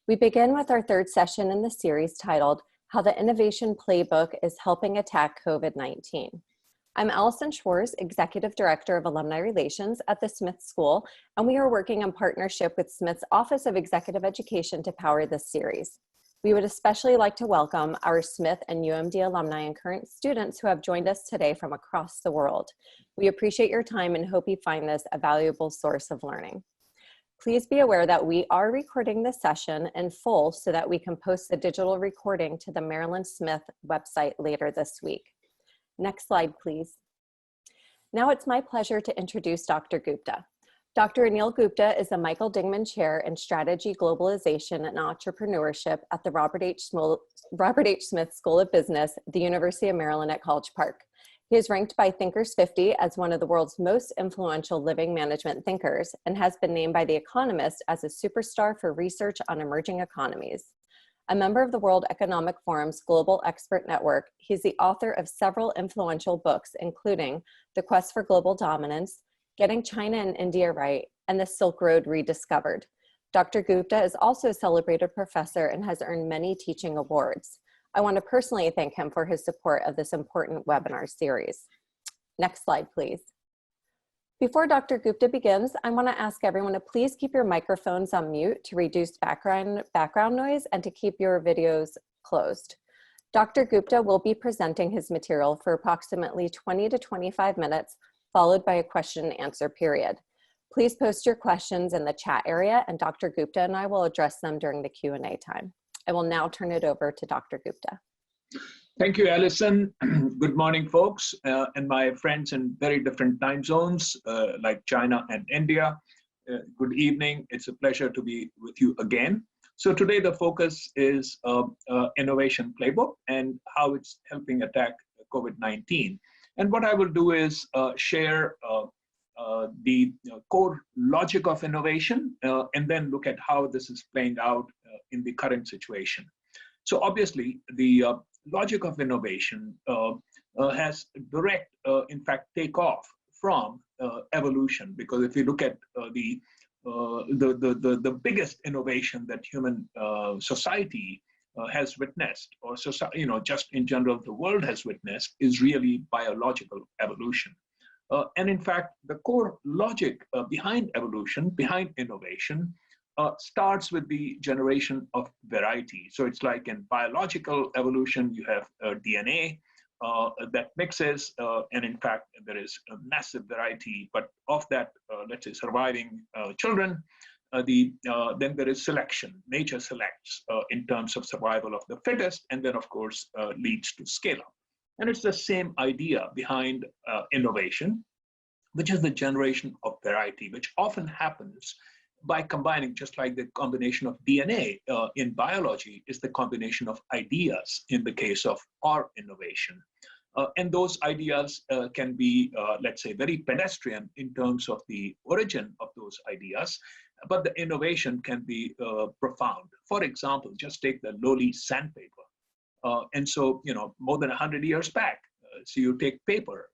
We begin with our third session in the series titled, How the Innovation Playbook is Helping Attack COVID-19. I'm Allison Schwarz, Executive Director of Alumni Relations at the Smith School, and we are working in partnership with Smith's Office of Executive Education to power this series. We would especially like to welcome our Smith and UMD alumni and current students who have joined us today from across the world. We appreciate your time and hope you find this a valuable source of learning. Please be aware that we are recording this session in full so that we can post the digital recording to the Maryland Smith website later this week. Next slide, please. Now it's my pleasure to introduce Dr. Gupta. Dr. Anil Gupta is the Michael Dingman Chair in Strategy, Globalization, and Entrepreneurship at the Robert H. Smith School of Business, the University of Maryland at College Park. He is ranked by Thinkers 50 as one of the world's most influential living management thinkers and has been named by The Economist as a superstar for research on emerging economies. A member of the World Economic Forum's Global Expert Network, he's the author of several influential books, including The Quest for Global Dominance, Getting China and India Right, and The Silk Road Rediscovered. Dr. Gupta is also a celebrated professor and has earned many teaching awards. I want to personally thank him for his support of this important webinar series. Next slide, please. Before Dr. Gupta begins, I want to ask everyone to please keep your microphones on mute to reduce background noise and to keep your videos closed. Dr. Gupta will be presenting his material for approximately 20 to 25 minutes, followed by a question and answer period. Please post your questions in the chat area and Dr. Gupta and I will address them during the Q&A time. I will now turn it over to Dr. Gupta. Thank you, Allison. Good morning, folks, and my friends in very different time zones like China and India. Good evening. It's a pleasure to be with you again. So today the focus is Innovation Playbook and how it's helping attack COVID-19. And what I will do is share the core logic of innovation and then look at how this is playing out in the current situation. So obviously, the logic of innovation has direct, in fact, takeoff from evolution. Because if you look at the biggest innovation that human society has witnessed, or society, just in general, the world has witnessed, is really biological evolution. And in fact, the core logic behind evolution, behind innovation, starts with the generation of variety. So it's like in biological evolution, you have DNA that mixes, and in fact, there is a massive variety, but of that, let's say, surviving children, then there is selection. Nature selects in terms of survival of the fittest, and then, of course, leads to scale up. And it's the same idea behind innovation, which is the generation of variety, which often happens by combining, just like the combination of DNA in biology is the combination of ideas in the case of our innovation. And those ideas can be, let's say, very pedestrian in terms of the origin of those ideas, but the innovation can be profound. For example, just take the lowly sandpaper. And so, more than 100 years back, so you take paper,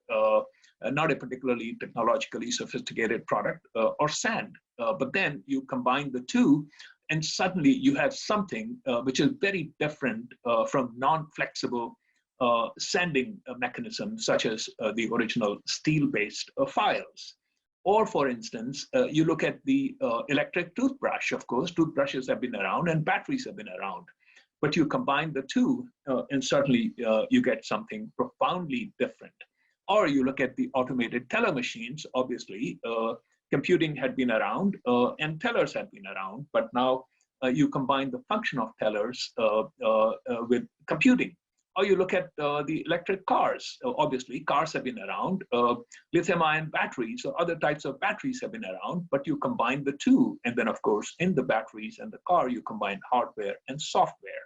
not a particularly technologically sophisticated product, or sand, but then you combine the two, and suddenly you have something which is very different from non-flexible sanding mechanisms, such as the original steel-based files. Or, for instance, you look at the electric toothbrush. Of course, toothbrushes have been around and batteries have been around. But you combine the two, and certainly you get something profoundly different. Or you look at the automated teller machines. Obviously, computing had been around and tellers had been around, but now you combine the function of tellers with computing. Or you look at the electric cars. Obviously, cars have been around. Lithium-ion batteries or other types of batteries have been around, but you combine the two. And then, of course, in the batteries and the car, you combine hardware and software.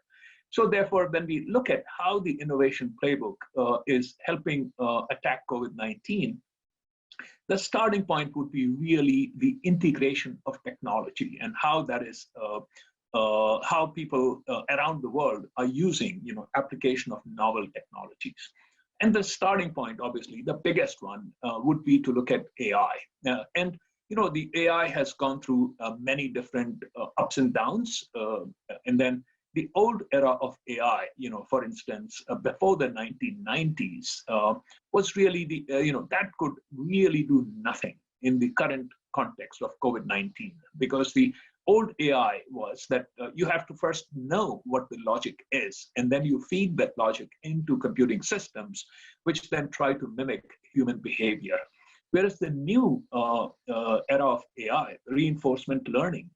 So therefore, when we look at how the innovation playbook is helping attack COVID-19, the starting point would be really the integration of technology and how that is how people around the world are using, application of novel technologies. And the starting point, obviously, the biggest one would be to look at AI. And the AI has gone through many different ups and downs And then the old era of AI, for instance, before the 1990s, was really that could really do nothing in the current context of COVID-19, because the old AI was that you have to first know what the logic is, and then you feed that logic into computing systems, which then try to mimic human behavior. Whereas the new era of AI, reinforcement learning,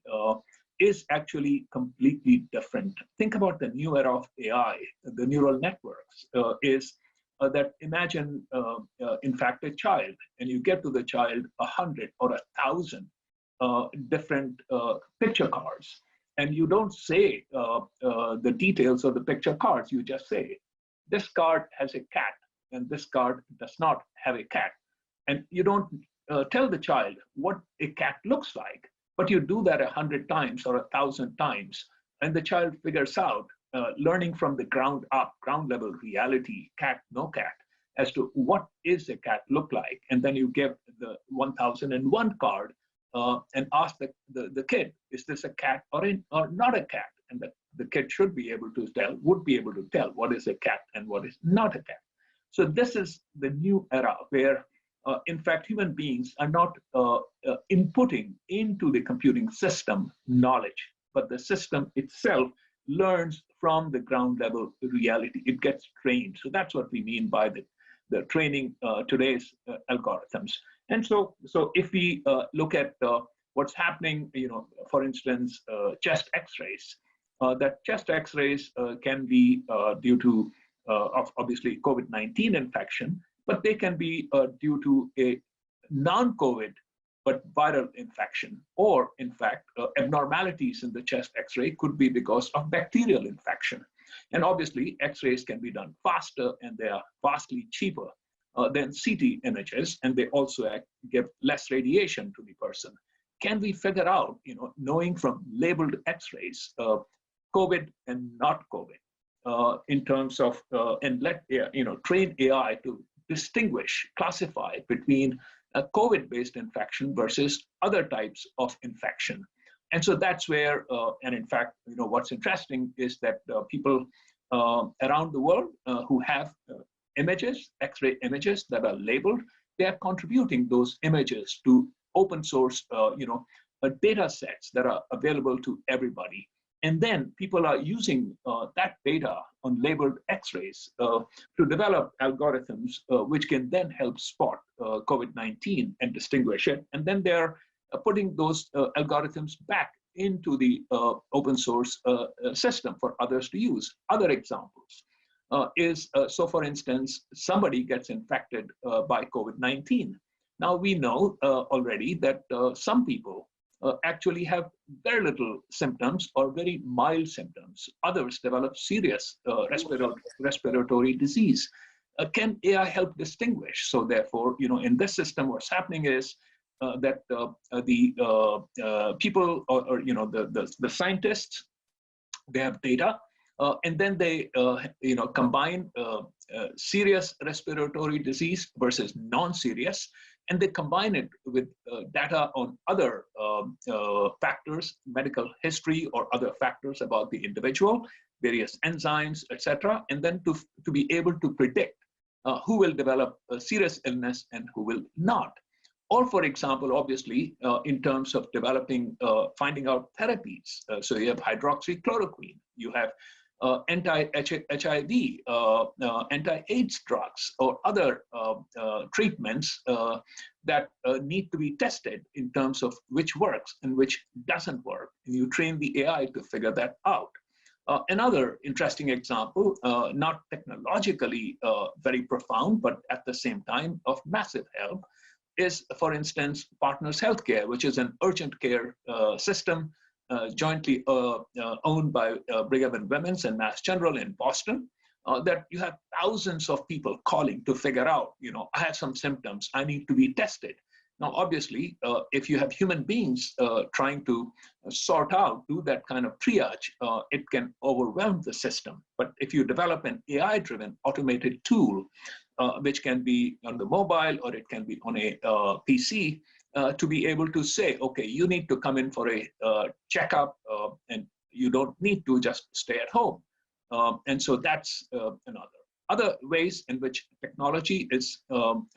is actually completely different. Think about the new era of AI, the neural networks, is that imagine, in fact, a child, and you get to the child 100 or 1,000 different picture cards, and you don't say the details of the picture cards. You just say, this card has a cat, and this card does not have a cat. And you don't tell the child what a cat looks like, but you do that 100 times or 1,000 times, and the child figures out, learning from the ground up, ground level reality, cat, no cat, as to what is a cat look like. And then you give the 1001 card and ask the kid, is this a cat or not a cat? And the kid should be able to tell, would be able to tell what is a cat and what is not a cat. So this is the new era where, in fact, human beings are not inputting into the computing system knowledge, but the system itself learns from the ground level reality. It gets trained. So that's what we mean by the training today's algorithms. And so if we look at what's happening, for instance, chest X-rays, that chest X-rays can be due to obviously COVID-19 infection, but they can be due to a non-COVID but viral infection, or in fact, abnormalities in the chest X-ray could be because of bacterial infection. And obviously, X-rays can be done faster, and they are vastly cheaper than CT images, and they also give less radiation to the person. Can we figure out, knowing from labeled X-rays, COVID and not COVID, in terms of, and train AI to distinguish, classify between a COVID-based infection versus other types of infection. And so that's where, and in fact, what's interesting is that people around the world who have images, X-ray images that are labeled, they are contributing those images to open source, data sets that are available to everybody. And then people are using that data on labeled X-rays to develop algorithms which can then help spot COVID-19 and distinguish it. And then they're putting those algorithms back into the open source system for others to use. Other examples is, so for instance, somebody gets infected by COVID-19. Now we know already that some people actually have very little symptoms or very mild symptoms. Others develop serious respiratory disease. Can AI help distinguish? So therefore, in this system, what's happening is that the people or the scientists, they have data, and then they combine serious respiratory disease versus non-serious, and they combine it with data on other factors, medical history or other factors about the individual, various enzymes, etc., and then to be able to predict who will develop a serious illness and who will not. Or, for example, obviously, in terms of developing, finding out therapies. So you have hydroxychloroquine, you have anti-HIV, anti-AIDS drugs, or other treatments that need to be tested in terms of which works and which doesn't work. And you train the AI to figure that out. Another interesting example, not technologically very profound, but at the same time of massive help, is, for instance, Partners Healthcare, which is an urgent care system jointly owned by Brigham and Women's and Mass General in Boston, that you have thousands of people calling to figure out, I have some symptoms, I need to be tested. Now, obviously, if you have human beings trying to sort out, do that kind of triage, it can overwhelm the system. But if you develop an AI-driven automated tool, which can be on the mobile or it can be on a PC, to be able to say, okay, you need to come in for a checkup, and You don't need to just stay at home. And so that's another. Other ways in which technology is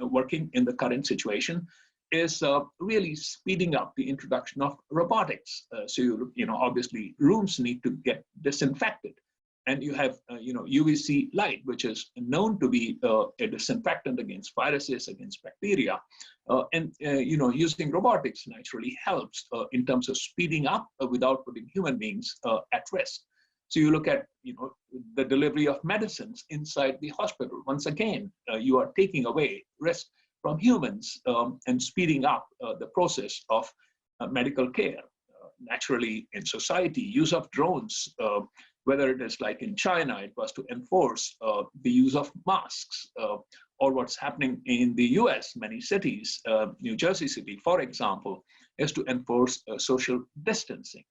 working in the current situation is really speeding up the introduction of robotics. So obviously rooms need to get disinfected, and you have UVC light, which is known to be a disinfectant against viruses, against bacteria, and using robotics naturally helps in terms of speeding up without putting human beings at risk. So you look at the delivery of medicines inside the hospital. Once again, you are taking away risk from humans and speeding up the process of medical care. Naturally, in society, use of drones, whether it is like in China, it was to enforce the use of masks, or what's happening in the US, many cities, New Jersey City, for example, is to enforce social distancing.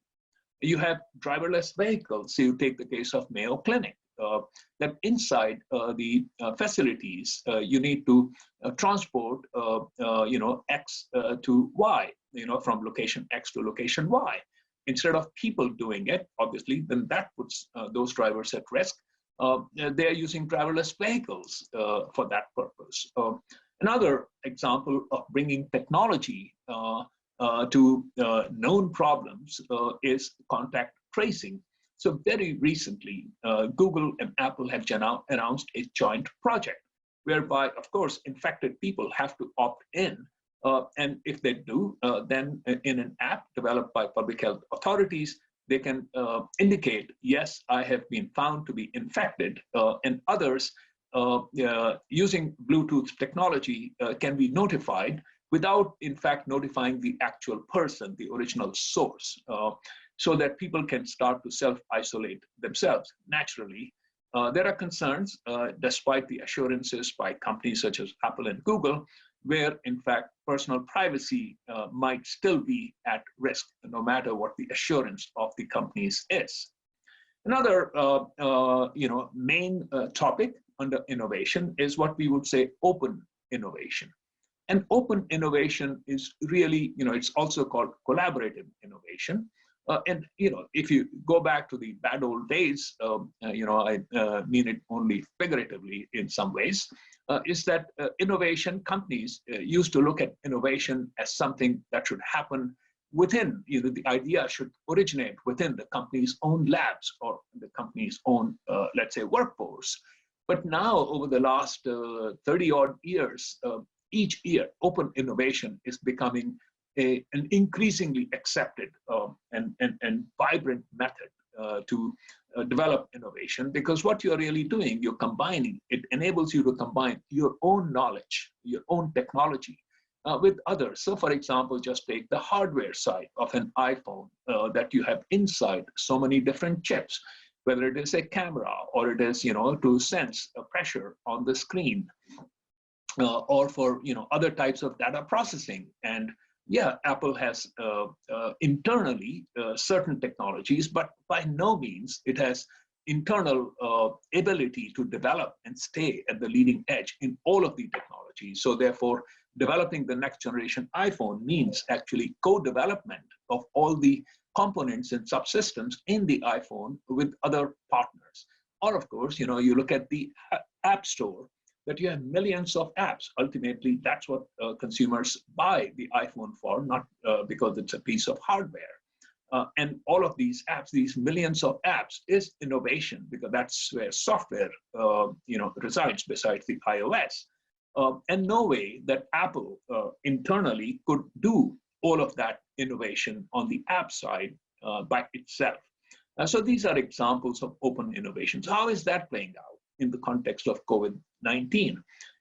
You have driverless vehicles. So you take the case of Mayo Clinic, that inside the facilities, you need to transport, X to Y, from location X to location Y. Instead of people doing it, obviously, then that puts those drivers at risk. They're using driverless vehicles for that purpose. Another example of bringing technology to known problems is contact tracing. So very recently, Google and Apple have announced a joint project whereby, of course, infected people have to opt in. And if they do, then in an app developed by public health authorities, they can indicate, yes, I have been found to be infected, and others using Bluetooth technology can be notified without, in fact, notifying the actual person, the original source, so that people can start to self-isolate themselves. Naturally, there are concerns, despite the assurances by companies such as Apple and Google, where, in fact, personal privacy might still be at risk, no matter what the assurance of the companies is. Another main topic under innovation is what we would say open innovation. And open innovation is really, it's also called collaborative innovation. And if you go back to the bad old days, I mean it only figuratively in some ways, is that innovation companies used to look at innovation as something that should happen within, the idea should originate within the company's own labs or the company's own, let's say, workforce. But now, over the last 30-odd years, each year, open innovation is becoming an increasingly accepted and vibrant method to develop innovation, because what you're really doing, you're combining, it enables you to combine your own knowledge, your own technology with others. So for example, just take the hardware side of an iPhone that you have inside so many different chips, whether it is a camera or it is, to sense a pressure on the screen, or for other types of data processing. And yeah, Apple has internally certain technologies, but by no means it has internal ability to develop and stay at the leading edge in all of the technologies. So therefore, developing the next generation iPhone means actually co-development of all the components and subsystems in the iPhone with other partners. Or of course, you look at the App Store, that you have millions of apps. Ultimately, that's what consumers buy the iPhone for, not because it's a piece of hardware. And all of these apps, these millions of apps, is innovation, because that's where software resides besides the iOS. And no way that Apple internally could do all of that innovation on the app side by itself. So these are examples of open innovations. How is that playing out in the context of COVID-19?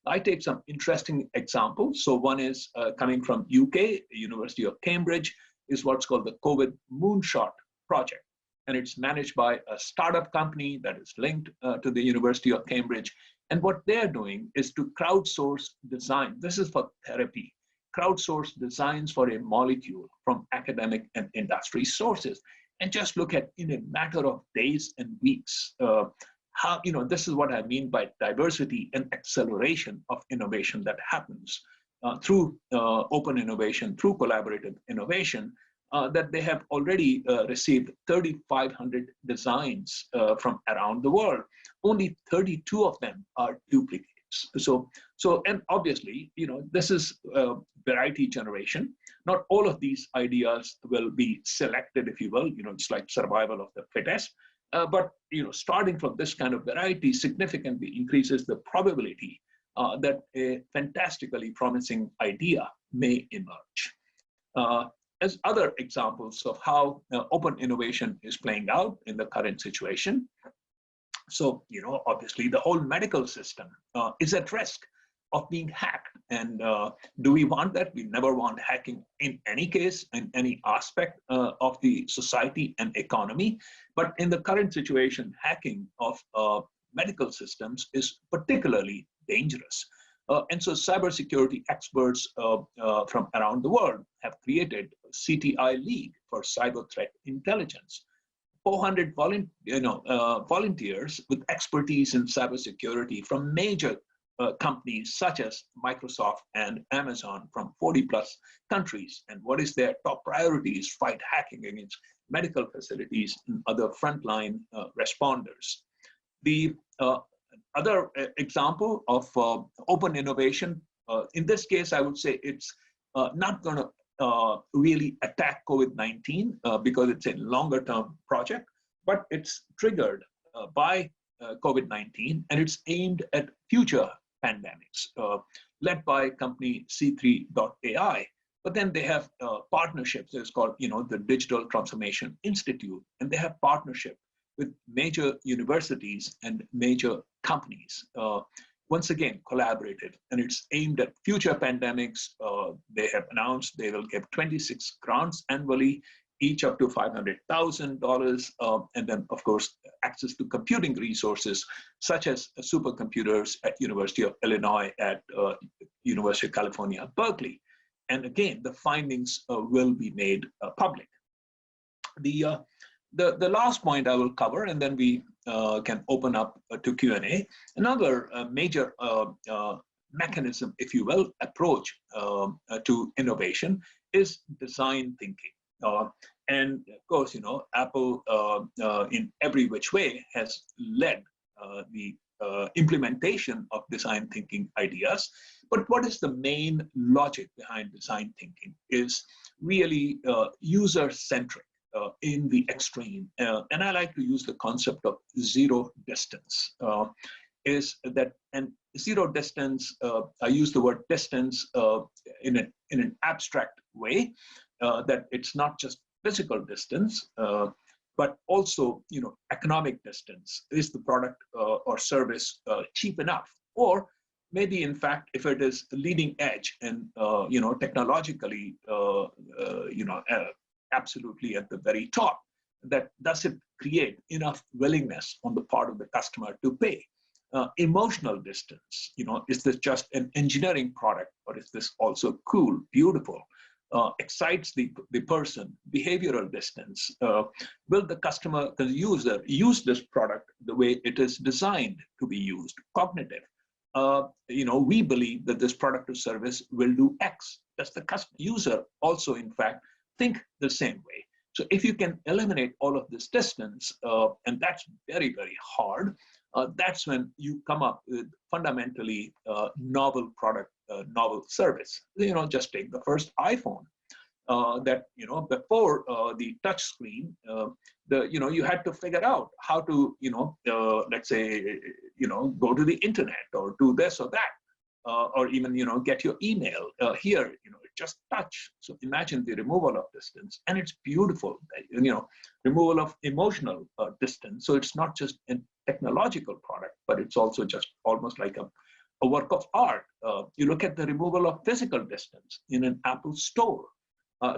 I take some interesting examples. So one is coming from UK, University of Cambridge, is what's called the COVID Moonshot Project. And it's managed by a startup company that is linked to the University of Cambridge. And what they're doing is to crowdsource design. This is for therapy. Crowdsource designs for a molecule from academic and industry sources. And just look at, in a matter of days and weeks, how, this is what I mean by diversity and acceleration of innovation that happens through open innovation, through collaborative innovation. that they have already received 3,500 designs from around the world. Only 32 of them are duplicates. And obviously, this is variety generation. Not all of these ideas will be selected, if you will. It's like survival of the fittest. But starting from this kind of variety significantly increases the probability that a fantastically promising idea may emerge. As other examples of how open innovation is playing out in the current situation. So, obviously the whole medical system is at risk of being hacked. And do we want that? We never want hacking in any case, in any aspect of the society and economy. But in the current situation, hacking of medical systems is particularly dangerous. And so cybersecurity experts from around the world have created CTI League for cyber threat intelligence. 400 volunteers with expertise in cybersecurity from major companies such as Microsoft and Amazon from 40 plus countries. And what is their top priorities? Fight hacking against medical facilities and other frontline responders. The other example of open innovation, in this case, I would say it's not going to really attack COVID-19 because it's a longer term project, but it's triggered by COVID-19 and it's aimed at future pandemics, led by company C3.ai. But then they have partnerships. It's called, the Digital Transformation Institute, and they have partnership with major universities and major companies. Once again, collaborative, and it's aimed at future pandemics. They have announced they will give 26 grants annually, each up to $500,000, and then, of course, access to computing resources, such as supercomputers at University of Illinois, at University of California, Berkeley. And again, the findings will be made public. The last point I will cover, and then we can open up to Q&A. Another major mechanism, if you will, approach to innovation is design thinking. And of course, Apple in every which way has led the implementation of design thinking ideas. But what is the main logic behind design thinking is really user-centric. In the extreme, and I like to use the concept of zero distance, is that, and zero distance, I use the word distance in an abstract way, that it's not just physical distance, but also, economic distance. Is the product or service cheap enough? Or maybe, in fact, if it is leading edge and, technologically, absolutely at the very top, that does it create enough willingness on the part of the customer to pay? Emotional distance, is this just an engineering product, or is this also cool, beautiful, excites the person? Behavioral distance, will the customer, the user, use this product the way it is designed to be used? Cognitive, we believe that this product or service will do X. Does the user also, in fact, think the same way? So if you can eliminate all of this distance, and that's very, very hard, that's when you come up with fundamentally novel product, novel service. Just take the first iPhone. That before the touch screen, you had to figure out how to let's say go to the internet or do this or that. Or even get your email here, just touch. So imagine the removal of distance, and it's beautiful. Removal of emotional distance. So it's not just a technological product, but it's also just almost like a work of art. You look at the removal of physical distance in an Apple store.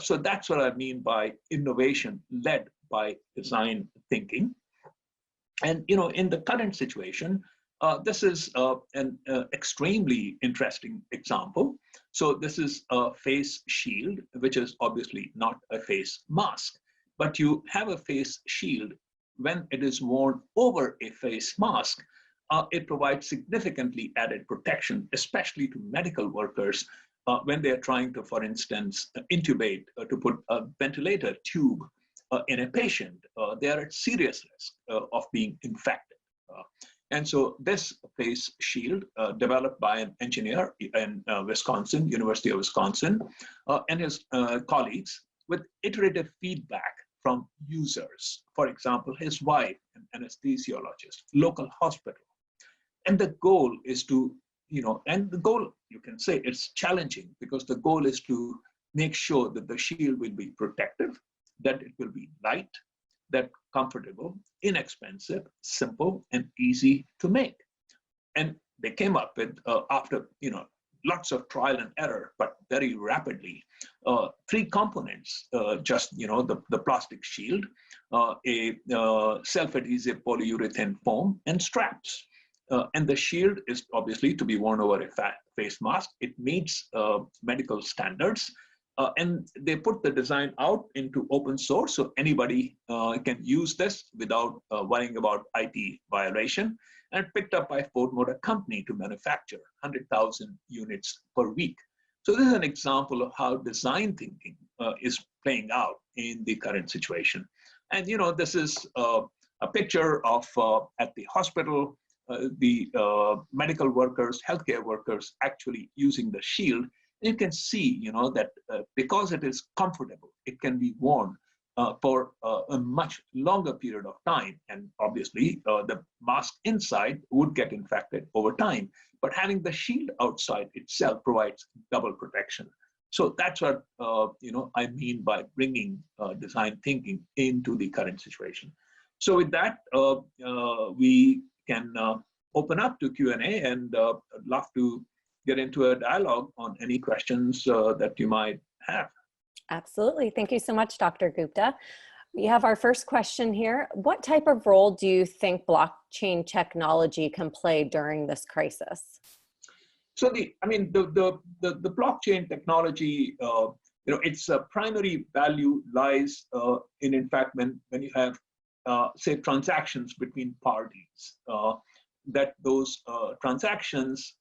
So that's what I mean by innovation led by design thinking. And in the current situation, this is an extremely interesting example. So this is a face shield, which is obviously not a face mask, but you have a face shield. When it is worn over a face mask, it provides significantly added protection, especially to medical workers when they're trying to, for instance, intubate, to put a ventilator tube in a patient, they are at serious risk of being infected. And so this face shield, developed by an engineer in Wisconsin, University of Wisconsin, and his colleagues, with iterative feedback from users. For example, his wife, an anesthesiologist, local hospital. And the goal is to, and the goal, you can say it's challenging, because the goal is to make sure that the shield will be protective, that it will be light, that comfortable, inexpensive, simple, and easy to make. And they came up with, after lots of trial and error, but very rapidly, 3 components: just the plastic shield, a self-adhesive polyurethane foam, and straps. And the shield is obviously to be worn over a face mask. It meets medical standards. And they put the design out into open source, so anybody can use this without worrying about IP violation. And picked up by Ford Motor Company to manufacture 100,000 units per week. So this is an example of how design thinking is playing out in the current situation. And this is a picture of at the hospital, the medical workers, healthcare workers actually using the shield. You can see, that because it is comfortable, it can be worn for a much longer period of time. And obviously, the mask inside would get infected over time. But having the shield outside itself provides double protection. So that's what I mean by bringing design thinking into the current situation. So with that, we can open up to Q&A, and I'd love to get into a dialogue on any questions that you might have. Absolutely. Thank you so much, Dr. Gupta. We have our first question here. What type of role do you think blockchain technology can play during this crisis? So the blockchain technology, its primary value lies in fact, when you have, say, transactions between parties, that those transactions,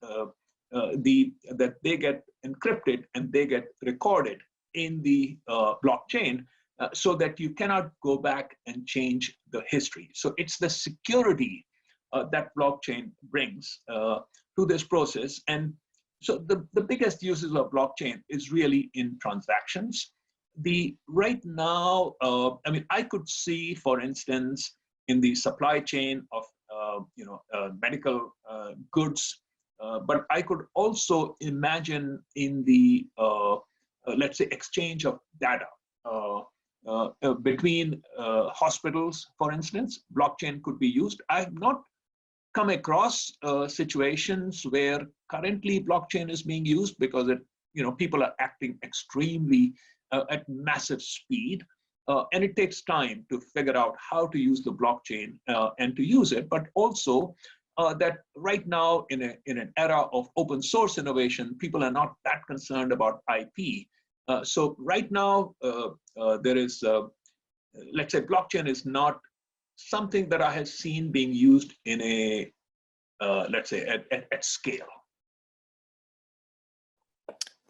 that they get encrypted and they get recorded in the blockchain, so that you cannot go back and change the history. So it's the security that blockchain brings to this process. And so the biggest uses of blockchain is really in transactions. Right now, I could see, for instance, in the supply chain of medical goods, but I could also imagine in the let's say exchange of data between hospitals, for instance. Blockchain could be used. I have not come across situations where currently blockchain is being used, because people are acting extremely at massive speed, and it takes time to figure out how to use the blockchain and to use it. But also that right now, in an era of open source innovation, people are not that concerned about IP. So right now, there is, let's say, blockchain is not something that I have seen being used in a, let's say, at scale.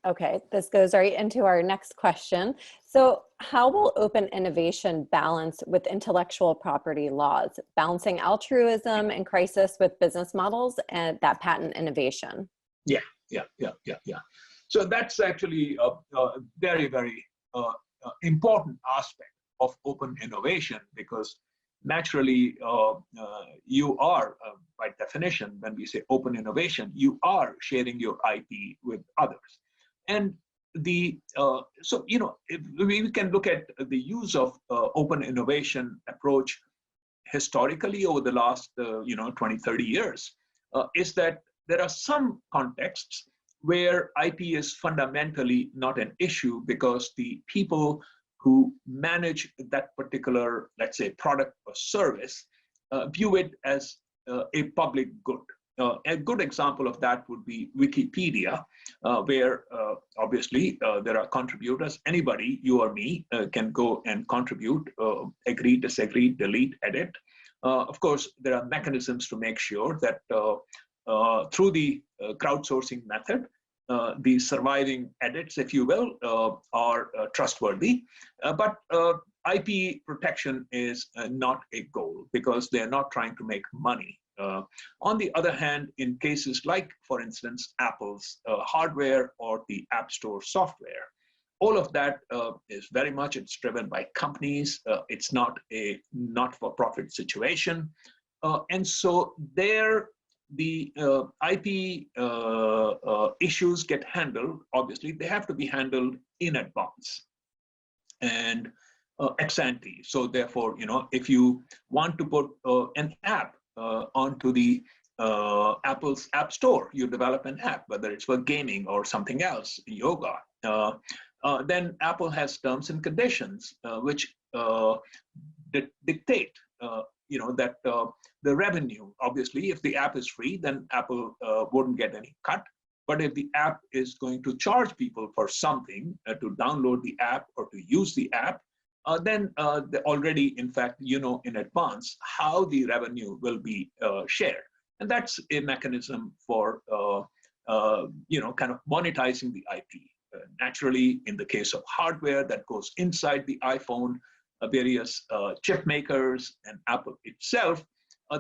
Okay, this goes right into our next question. So how will open innovation balance with intellectual property laws, balancing altruism and crisis with business models and that patent innovation? Yeah. So that's actually a very, very important aspect of open innovation, because naturally, you are, by definition, when we say open innovation, you are sharing your IP with others. And so, if we can look at the use of open innovation approach historically over the last, 20, 30 years, is that there are some contexts where IP is fundamentally not an issue, because the people who manage that particular, let's say, product or service view it as a public good. A good example of that would be Wikipedia, where obviously there are contributors. Anybody, you or me, can go and contribute, agree, disagree, delete, edit. Of course, there are mechanisms to make sure that through the crowdsourcing method, the surviving edits, if you will, are trustworthy. But IP protection is not a goal because they're not trying to make money. On the other hand, in cases like, for instance, Apple's hardware or the App Store software, all of that is very much, it's driven by companies. It's not a not-for-profit situation. And so there, the IP issues get handled. Obviously, they have to be handled in advance and ex ante. So therefore, if you want to put an app onto the Apple's App Store, you develop an app, whether it's for gaming or something else, yoga, then Apple has terms and conditions which dictate that the revenue, obviously, if the app is free, then Apple wouldn't get any cut. But if the app is going to charge people for something to download the app or to use the app, then already, in fact, in advance how the revenue will be shared. And that's a mechanism for, kind of monetizing the IP. Naturally, in the case of hardware that goes inside the iPhone, various chip makers and Apple itself,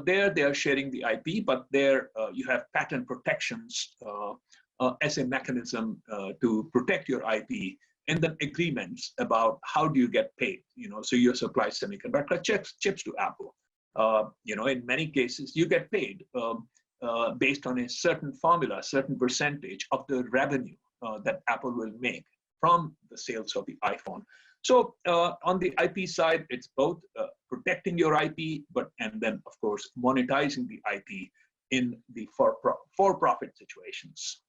they are sharing the IP, but there you have patent protections as a mechanism to protect your IP, and then agreements about how do you get paid. So you supply semiconductor chips to Apple. In many cases, you get paid based on a certain formula, certain percentage of the revenue that Apple will make from the sales of the iPhone. So on the IP side, it's both protecting your IP, and then, of course, monetizing the IP in the for-profit situations.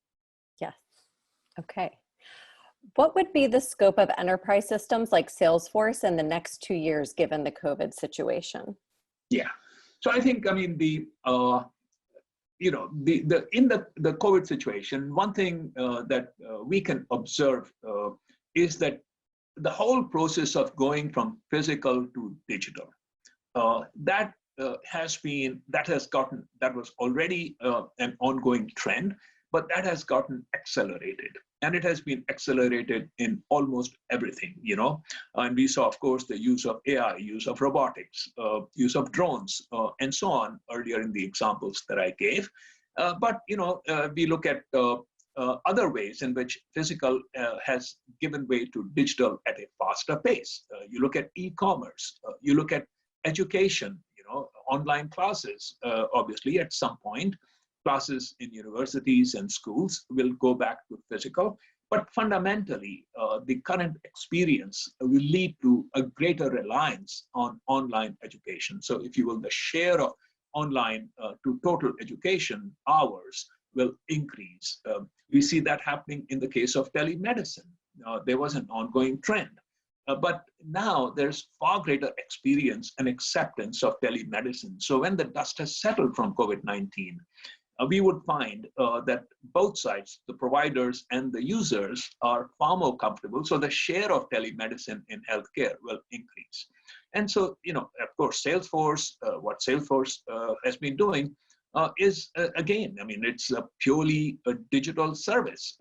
Yes. Okay. What would be the scope of enterprise systems like Salesforce in the next 2 years, given the COVID situation? Yeah. So I think, in the COVID situation, one thing that we can observe is that the whole process of going from physical to digital, that was already an ongoing trend, but that has gotten accelerated. And it has been accelerated in almost everything, And we saw, of course, the use of AI, use of robotics, use of drones, and so on earlier in the examples that I gave. But we look at other ways in which physical has given way to digital at a faster pace. You look at e-commerce, you look at education, online classes. Obviously, at some point, classes in universities and schools will go back to physical, but fundamentally, the current experience will lead to a greater reliance on online education. So if you will, the share of online to total education hours will increase. We see that happening in the case of telemedicine. There was an ongoing trend. But now there's far greater experience and acceptance of telemedicine. So when the dust has settled from COVID-19, we would find that both sides, the providers and the users, are far more comfortable. So the share of telemedicine in healthcare will increase. And so, of course, Salesforce, what Salesforce has been doing is, again, it's purely a digital service.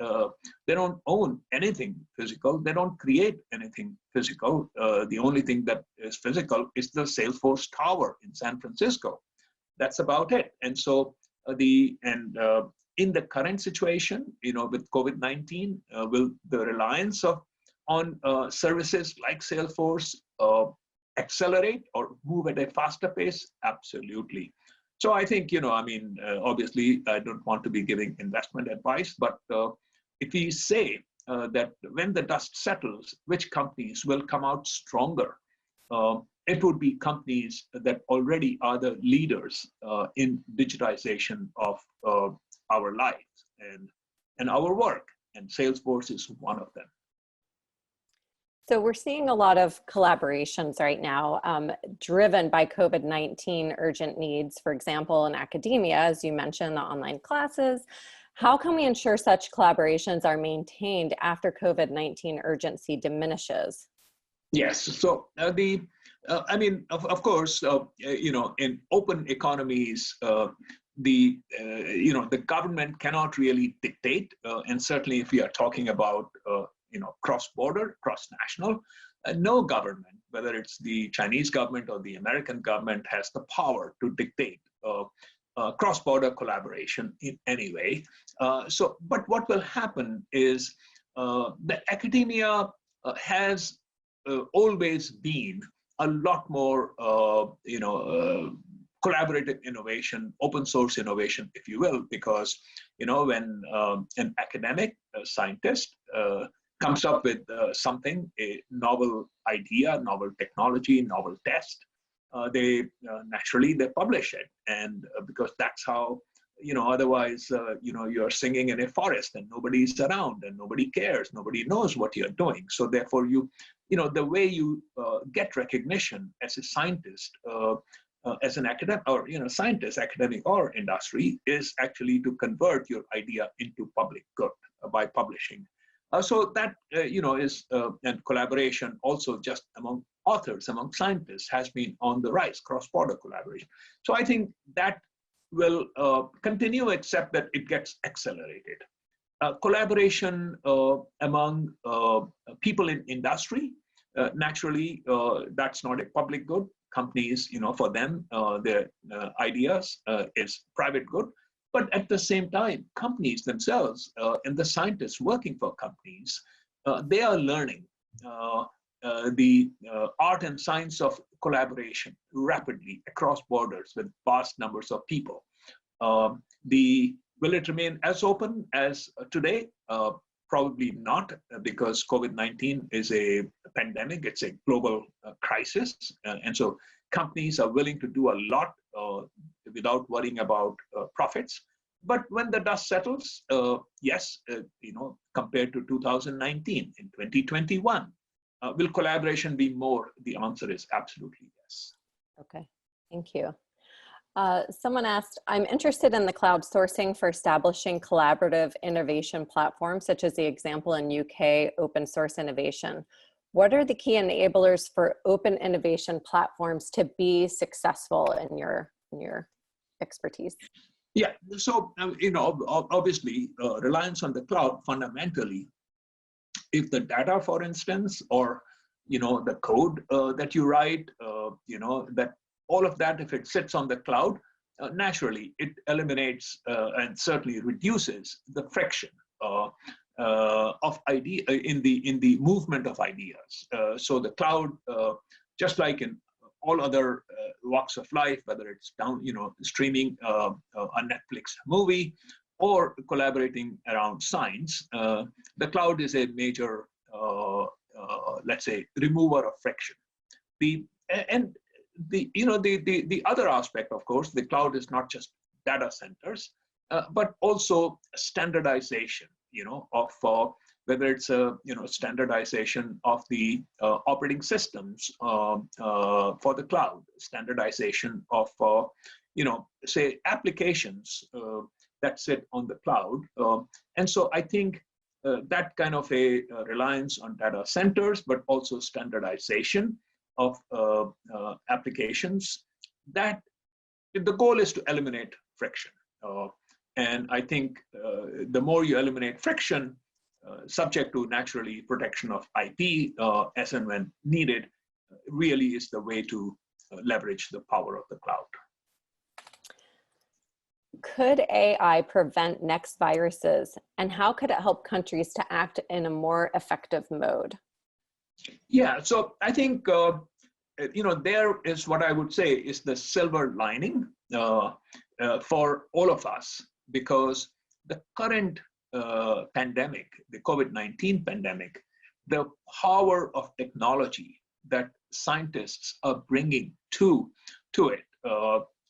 They don't own anything physical. They don't create anything physical. The only thing that is physical is the Salesforce Tower in San Francisco. That's about it. And so in the current situation, with COVID-19, will the reliance on services like Salesforce accelerate or move at a faster pace? Absolutely. So I think, obviously, I don't want to be giving investment advice, but if we say that when the dust settles, which companies will come out stronger, it would be companies that already are the leaders in digitization of our lives and our work, and Salesforce is one of them. So we're seeing a lot of collaborations right now driven by COVID-19 urgent needs, for example, in academia, as you mentioned, the online classes. How can we ensure such collaborations are maintained after COVID-19 urgency diminishes? Yes, so of course, in open economies, the government cannot really dictate, and certainly if we are talking about cross-border, cross-national, no government, whether it's the Chinese government or the American government, has the power to dictate cross-border collaboration in any way. But what will happen is the academia has always been a lot more, collaborative innovation, open source innovation, if you will, because when an academic scientist comes up with something, a novel idea, novel technology, novel test, they naturally they publish it, and because that's how otherwise you're singing in a forest and nobody's around and nobody cares, nobody knows what you're doing. So therefore the way you get recognition as a scientist, as an academic or scientist, academic or industry, is actually to convert your idea into public good by publishing. So that is and collaboration also just among authors, among scientists, has been on the rise, cross-border collaboration. So I think that will continue, except that it gets accelerated. Collaboration among people in industry, naturally, that's not a public good. Companies, for them, their ideas is private good. But at the same time, companies themselves and the scientists working for companies, they are learning the art and science of collaboration rapidly across borders with vast numbers of people. Will it remain as open as today? Probably not, because COVID-19 is a pandemic, it's a global crisis. And so companies are willing to do a lot without worrying about profits. But when the dust settles, yes, compared to 2019, in 2021, will collaboration be more? The answer is absolutely yes. Okay, thank you. Someone asked, I'm interested in the crowdsourcing for establishing collaborative innovation platforms, such as the example in UK open source innovation. What are the key enablers for open innovation platforms to be successful in your expertise? Yeah, so obviously reliance on the cloud fundamentally, if the data, for instance, or the code that you write, that all of that, if it sits on the cloud, naturally it eliminates and certainly reduces the friction of idea in the movement of ideas. So the cloud, just like in all other walks of life, whether it's streaming a Netflix movie or collaborating around science, the cloud is a major, let's say, remover of friction. The other aspect, of course, the cloud is not just data centers, but also standardization, of whether it's a standardization of the operating systems for the cloud, standardization of say applications that sit on the cloud, and so I think that kind of a reliance on data centers, but also standardization of applications, that the goal is to eliminate friction. And I think the more you eliminate friction, subject to naturally protection of IP as and when needed, really is the way to leverage the power of the cloud. Could AI prevent next viruses, and how could it help countries to act in a more effective mode? Yeah, so I think there is what I would say is the silver lining for all of us, because the current pandemic, the COVID-19 pandemic, the power of technology that scientists are bringing to it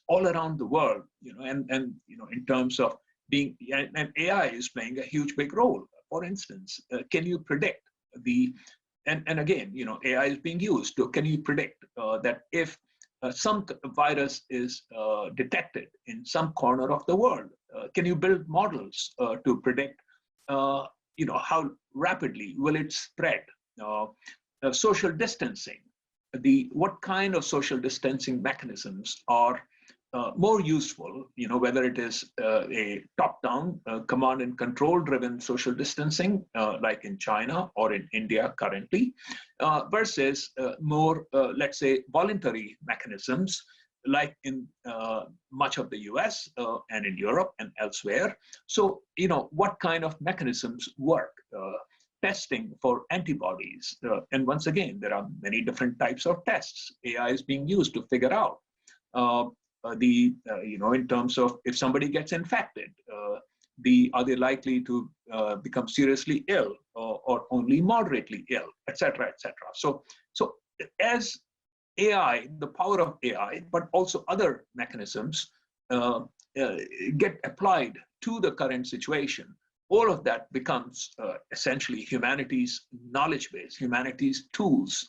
all around the world, and in terms of being, and AI is playing a huge big role. For instance, can you predict and again, AI is being used to, can you predict that if some virus is detected in some corner of the world, can you build models to predict, how rapidly will it spread? Social distancing, what kind of social distancing mechanisms are more useful, whether it is a top-down command and control driven social distancing, like in China or in India currently, versus more, let's say, voluntary mechanisms, like in much of the US and in Europe and elsewhere. So, what kind of mechanisms work? Testing for antibodies. And once again, there are many different types of tests. AI is being used to figure out in terms of if somebody gets infected, are they likely to become seriously ill or only moderately ill, et cetera, et cetera. So as AI, the power of AI, but also other mechanisms get applied to the current situation, all of that becomes essentially humanity's knowledge base, humanity's tools.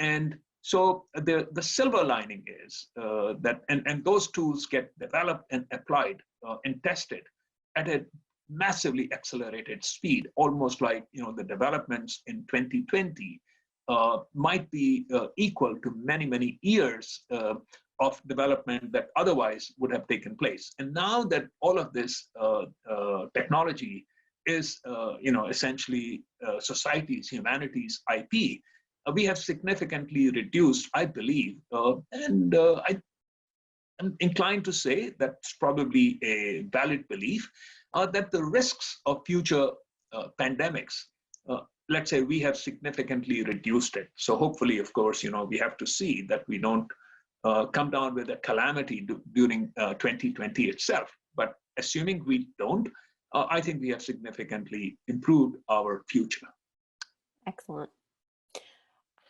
And so the silver lining is that, and those tools get developed and applied and tested at a massively accelerated speed, almost like the developments in 2020 might be equal to many, many years of development that otherwise would have taken place. And now that all of this technology is, essentially society's, humanity's IP, we have significantly reduced, I believe, and I'm inclined to say that's probably a valid belief, that the risks of future pandemics, let's say, we have significantly reduced it. So hopefully, of course, we have to see that we don't come down with a calamity during 2020 itself. But assuming we don't, I think we have significantly improved our future. Excellent.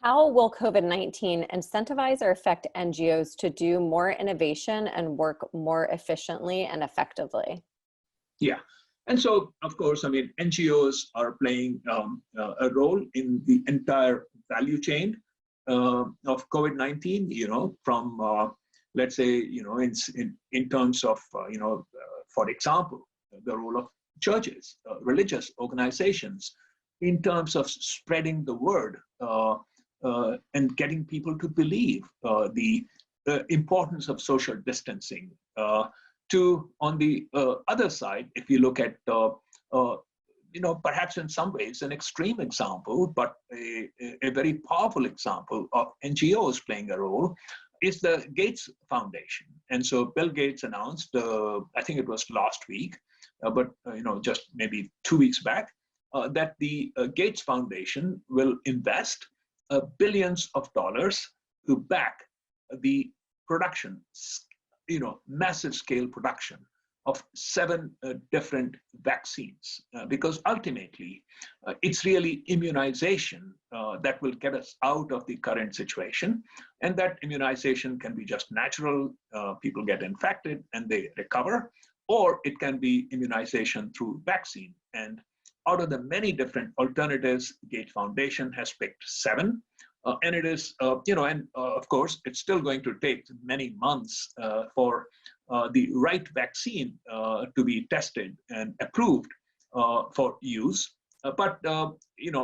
How will COVID-19 incentivize or affect NGOs to do more innovation and work more efficiently and effectively? Yeah. And so, of course, NGOs are playing a role in the entire value chain of COVID-19, from, let's say, in terms of, for example, the role of churches, religious organizations, in terms of spreading the word and getting people to believe the importance of social distancing. To, on the other side, if you look at, perhaps in some ways an extreme example, but a very powerful example of NGOs playing a role, is the Gates Foundation. And so Bill Gates announced, I think it was last week, but just maybe 2 weeks back, that the Gates Foundation will invest billions of dollars to back the production, massive scale production of 7 different vaccines, because ultimately it's really immunization that will get us out of the current situation. And that immunization can be just natural, people get infected and they recover, or it can be immunization through vaccine. And out of the many different alternatives, Gates Foundation has picked 7. And it is, of course, it's still going to take many months for the right vaccine to be tested and approved for use. But,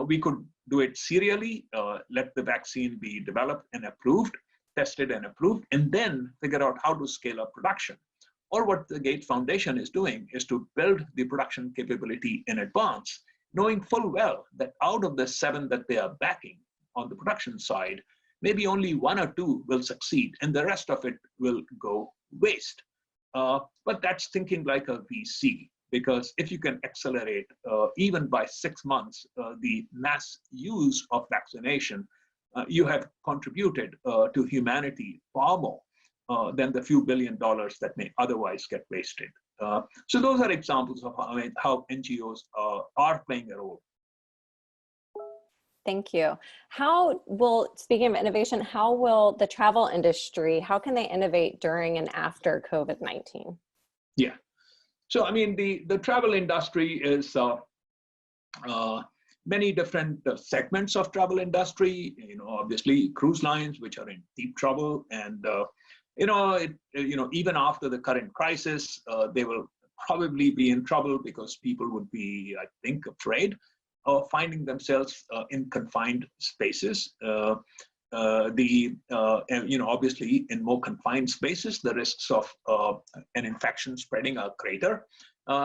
we could do it serially, let the vaccine be developed and approved, tested and approved, and then figure out how to scale up production. Or what the Gates Foundation is doing is to build the production capability in advance, knowing full well that out of the 7 that they are backing on the production side, maybe only 1 or 2 will succeed, and the rest of it will go waste. But that's thinking like a VC, because if you can accelerate even by 6 months the mass use of vaccination, you have contributed to humanity far more than the few $billion that may otherwise get wasted. So those are examples of how NGOs are playing a role. Thank you. Speaking of innovation, how will the travel industry, how can they innovate during and after COVID-19? Yeah. So, the travel industry is many different segments of travel industry, obviously cruise lines, which are in deep trouble. And, even after the current crisis, they will probably be in trouble because people would be, I think, afraid of finding themselves in confined spaces. Obviously in more confined spaces, the risks of an infection spreading are greater.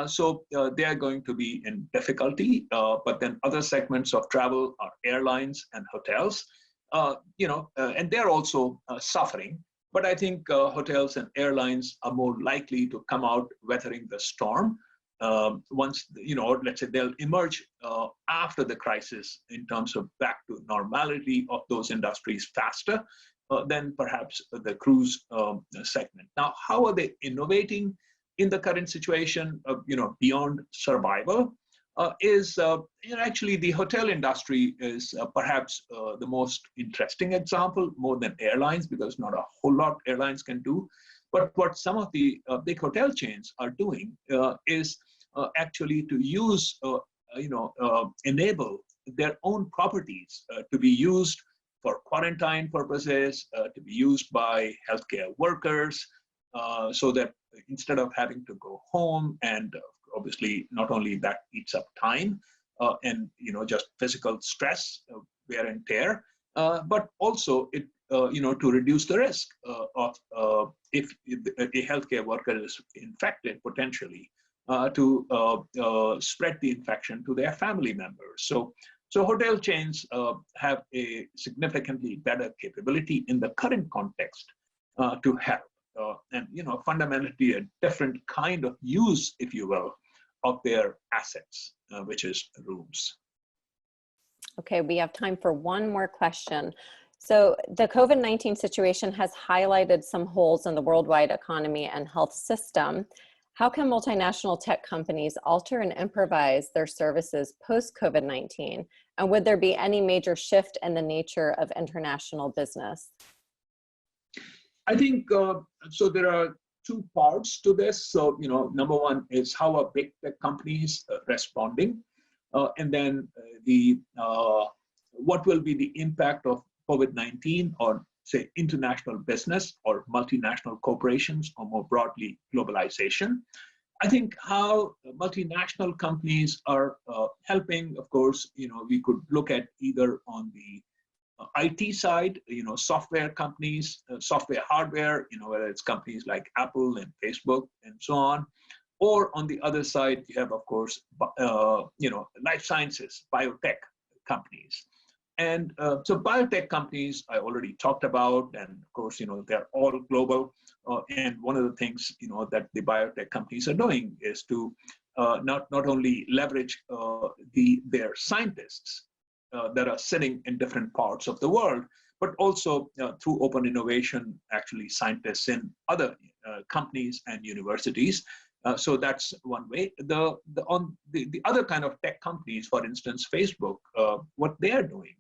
So they are going to be in difficulty. But then other segments of travel are airlines and hotels, and they're also suffering. But I think hotels and airlines are more likely to come out weathering the storm. Once, let's say they'll emerge after the crisis in terms of back to normality of those industries faster than perhaps the cruise segment. Now, how are they innovating in the current situation, beyond survival? Actually the hotel industry is perhaps the most interesting example, more than airlines, because not a whole lot airlines can do. But what some of the big hotel chains are doing is actually to use, enable their own properties to be used for quarantine purposes, to be used by healthcare workers, so that instead of having to go home, and obviously not only that eats up time and just physical stress, wear and tear, but also it to reduce the risk of if a healthcare worker is infected potentially to spread the infection to their family members. So hotel chains have a significantly better capability in the current context to help. And fundamentally a different kind of use, if you will, of their assets, which is rooms. Okay, we have time for one more question. So the COVID-19 situation has highlighted some holes in the worldwide economy and health system. How can multinational tech companies alter and improvise their services post-COVID-19? And would there be any major shift in the nature of international business? I think, so there are two parts to this. So, number one is how are big tech companies responding? And then what will be the impact of COVID-19 on, say, international business or multinational corporations, or more broadly, globalization? I think how multinational companies are helping, of course, we could look at either on the IT side, software companies, software hardware, whether it's companies like Apple and Facebook and so on, or on the other side, you have, of course, life sciences, biotech companies. And so biotech companies I already talked about, and of course, they're all global. And one of the things, that the biotech companies are doing is to not only leverage their scientists that are sitting in different parts of the world, but also through open innovation, actually scientists in other companies and universities. So that's one way. The other kind of tech companies, for instance, Facebook, what they are doing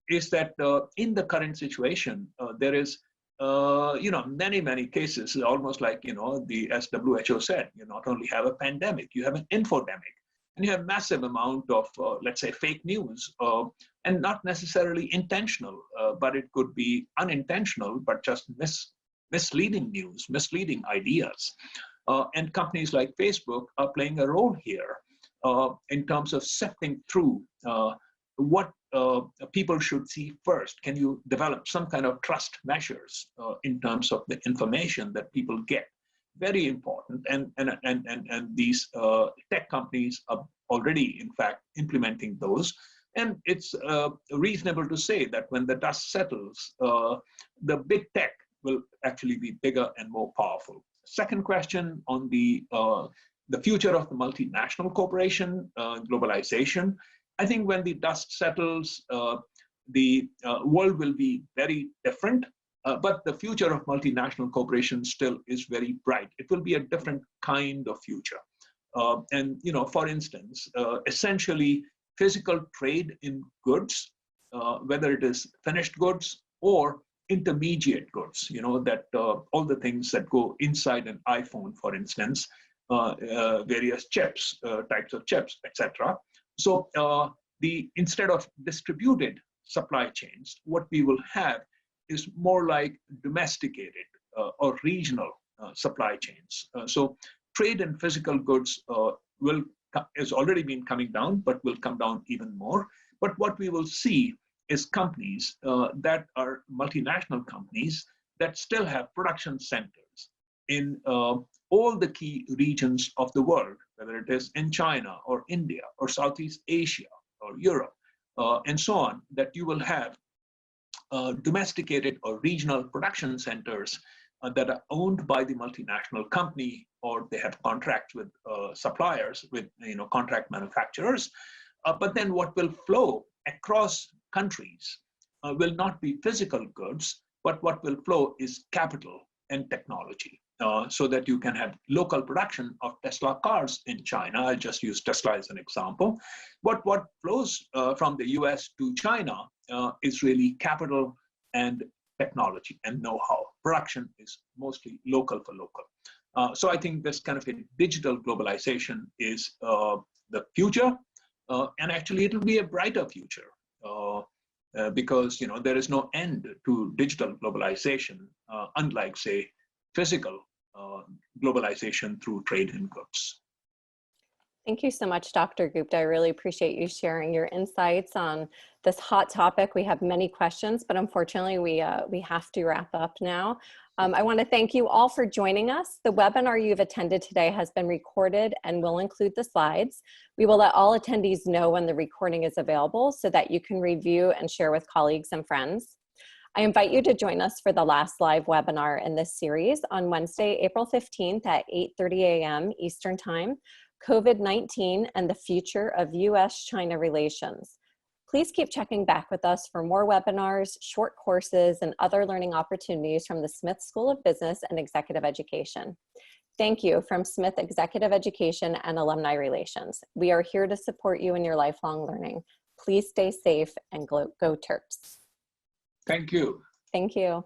is that in the current situation, there is, many cases, almost like, as WHO said, you not only have a pandemic, you have an infodemic. And you have massive amount of, let's say, fake news, and not necessarily intentional, but it could be unintentional, but just misleading news, misleading ideas. And companies like Facebook are playing a role here in terms of sifting through what people should see first. Can you develop some kind of trust measures in terms of the information that people get? Very important, and these tech companies are already, in fact, implementing those. And it's reasonable to say that when the dust settles, the big tech will actually be bigger and more powerful. Second question on the future of the multinational corporation, globalization. I think when the dust settles, the world will be very different. But the future of multinational corporations still is very bright. It will be a different kind of future. And, for instance, essentially physical trade in goods, whether it is finished goods or intermediate goods, that all the things that go inside an iPhone, for instance, various chips, types of chips, etc. So instead of distributed supply chains, what we will have is more like domesticated or regional supply chains. So trade in physical goods has already been coming down, but will come down even more. But what we will see is companies that are multinational companies that still have production centers in all the key regions of the world, whether it is in China or India or Southeast Asia or Europe, and so on, that you will have domesticated or regional production centers that are owned by the multinational company, or they have contracts with suppliers, with contract manufacturers. But then what will flow across countries will not be physical goods, but what will flow is capital and technology. So that you can have local production of Tesla cars in China. I'll just use Tesla as an example. But what flows from the US to China is really capital and technology and know-how. Production is mostly local for local. So I think this kind of a digital globalization is the future, and actually it will be a brighter future because there is no end to digital globalization, unlike say physical globalization through trade in goods. Thank you so much, Dr. Gupta. I really appreciate you sharing your insights on this hot topic. We have many questions, but unfortunately we have to wrap up now. I want to thank you all for joining us. The webinar you've attended today has been recorded and will include the slides. We will let all attendees know when the recording is available so that you can review and share with colleagues and friends. I invite you to join us for the last live webinar in this series on Wednesday, April 15th at 8:30 a.m. Eastern Time, COVID-19 and the Future of US-China Relations. Please keep checking back with us for more webinars, short courses, and other learning opportunities from the Smith School of Business and Executive Education. Thank you from Smith Executive Education and Alumni Relations. We are here to support you in your lifelong learning. Please stay safe and go Terps. Thank you. Thank you.